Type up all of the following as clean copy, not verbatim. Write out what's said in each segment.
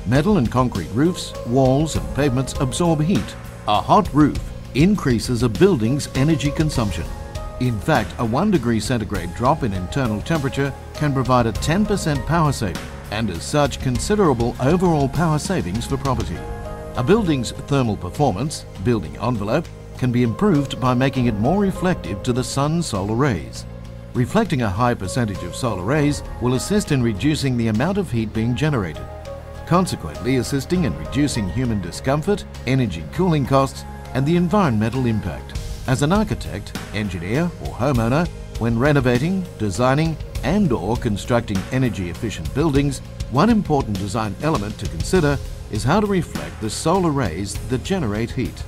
Metal and concrete roofs, walls and pavements absorb heat. A hot roof increases a building's energy consumption. In fact, a 1 degree centigrade drop in internal temperature can provide a 10% power saving, and as such considerable overall power savings for property. A building's thermal performance, building envelope, can be improved by making it more reflective to the sun's solar rays. Reflecting a high percentage of solar rays will assist in reducing the amount of heat being generated, consequently assisting in reducing human discomfort, energy cooling costs, and the environmental impact. As an architect, engineer, or homeowner, when renovating, designing, and/or constructing energy-efficient buildings, one important design element to consider is how to reflect the solar rays that generate heat.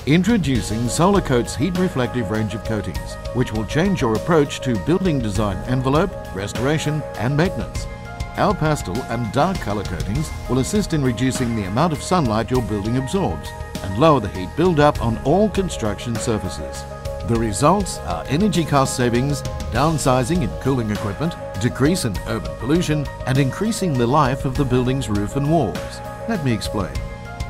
Introducing Solacoat's heat-reflective range of coatings, which will change your approach to building design envelope, restoration, and maintenance. Our pastel and dark color coatings will assist in reducing the amount of sunlight your building absorbs and lower the heat build-up on all construction surfaces. The results are energy cost savings, downsizing in cooling equipment, decrease in urban pollution, and increasing the life of the building's roof and walls. Let me explain.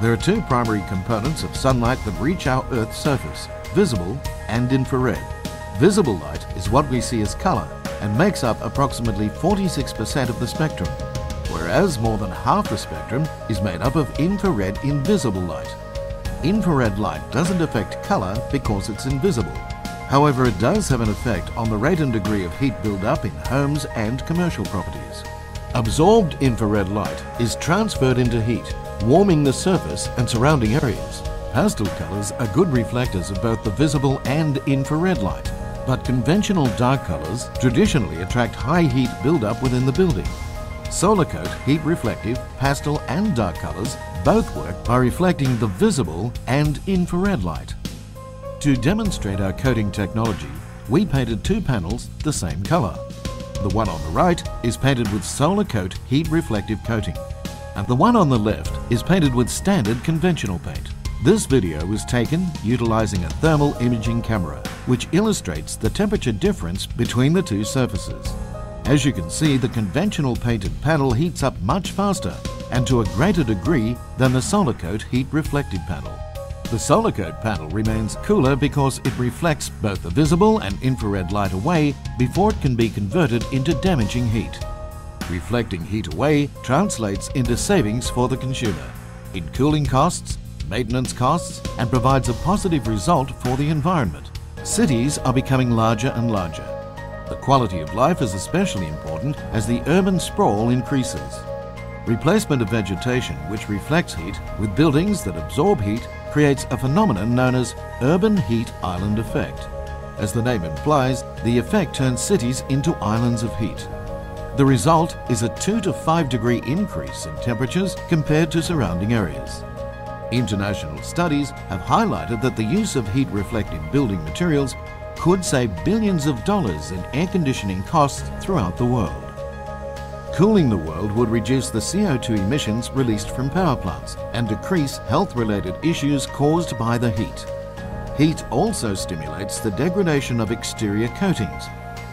There are two primary components of sunlight that reach our Earth's surface: visible and infrared. Visible light is what we see as color and makes up approximately 46% of the spectrum, whereas more than half the spectrum is made up of infrared invisible light. Infrared light doesn't affect color because it's invisible. However, it does have an effect on the rate and degree of heat build-up in homes and commercial properties. Absorbed infrared light is transferred into heat, warming the surface and surrounding areas. Pastel colors are good reflectors of both the visible and infrared light, but conventional dark colors traditionally attract high heat build-up within the building. Solacoat heat-reflective, pastel and dark colors both work by reflecting the visible and infrared light. To demonstrate our coating technology, we painted two panels the same color. The one on the right is painted with Solacoat heat-reflective coating, and the one on the left is painted with standard conventional paint. This video was taken utilizing a thermal imaging camera, which illustrates the temperature difference between the two surfaces. As you can see, the conventional painted panel heats up much faster and to a greater degree than the Solacoat heat-reflective panel. The Solacoat panel remains cooler because it reflects both the visible and infrared light away before it can be converted into damaging heat. Reflecting heat away translates into savings for the consumer in cooling costs, maintenance costs, and provides a positive result for the environment. Cities are becoming larger and larger. The quality of life is especially important as the urban sprawl increases. Replacement of vegetation which reflects heat with buildings that absorb heat creates a phenomenon known as urban heat island effect. As the name implies, the effect turns cities into islands of heat. The result is a 2 to 5 degree increase in temperatures compared to surrounding areas. International studies have highlighted that the use of heat-reflective building materials could save billions of dollars in air conditioning costs throughout the world. Cooling the world would reduce the CO2 emissions released from power plants and decrease health-related issues caused by the heat. Heat also stimulates the degradation of exterior coatings.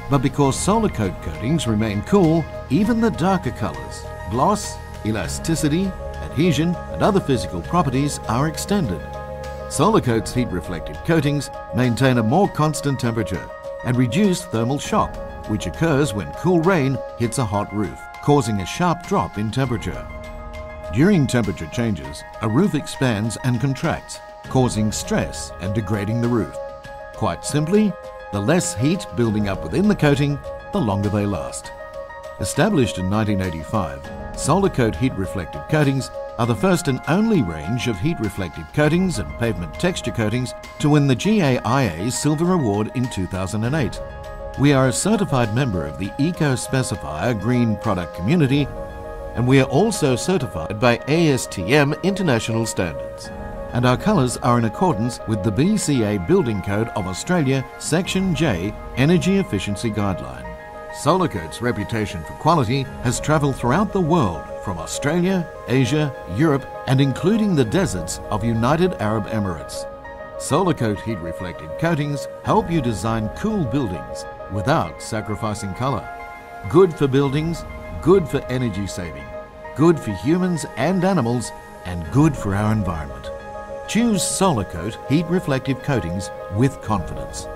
But because Solacoat coatings remain cool, even the darker colors, gloss, elasticity, adhesion, and other physical properties are extended. Solacoat's heat-reflective coatings maintain a more constant temperature and reduce thermal shock, which occurs when cool rain hits a hot roof, causing a sharp drop in temperature. During temperature changes, a roof expands and contracts, causing stress and degrading the roof. Quite simply, the less heat building up within the coating, the longer they last. Established in 1985, Solacoat heat-reflective coatings are the first and only range of heat-reflective coatings and pavement texture coatings to win the GAIA Silver Award in 2008. We are a certified member of the Eco-Specifier Green Product Community, and we are also certified by ASTM International Standards. And our colours are in accordance with the BCA Building Code of Australia Section J Energy Efficiency Guideline. Solacoat's reputation for quality has travelled throughout the world, from Australia, Asia, Europe, and including the deserts of United Arab Emirates. Solacoat heat-reflective coatings help you design cool buildings without sacrificing colour. Good for buildings, good for energy saving, good for humans and animals and good for our environment. Choose Solacoat heat reflective coatings with confidence.